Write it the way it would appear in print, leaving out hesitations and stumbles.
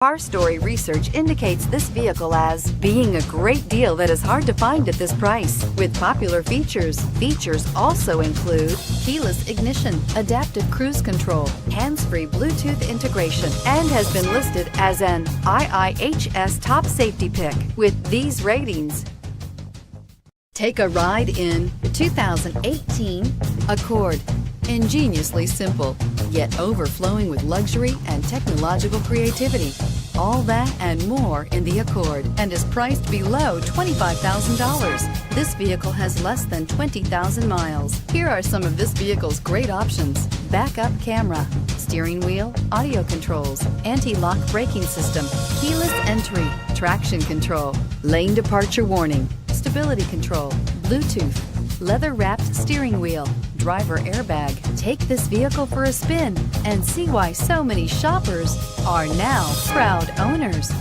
Car Story research indicates this vehicle as being a great deal that is hard to find at this price. With popular features, also include keyless ignition, adaptive cruise control, hands-free Bluetooth integration, and has been listed as an IIHS top safety pick. With these ratings, take a ride in the 2018 Accord. Ingeniously simple, yet overflowing with luxury and technological creativity. All that and more in the Accord, and is priced below $25,000. This vehicle has less than 20,000 miles. Here are some of this vehicle's great options: backup camera, steering wheel audio controls, anti-lock braking system, keyless entry, traction control, lane departure warning, stability control, Bluetooth, leather-wrapped steering wheel, driver airbag. Take this vehicle for a spin and see why so many shoppers are now proud owners.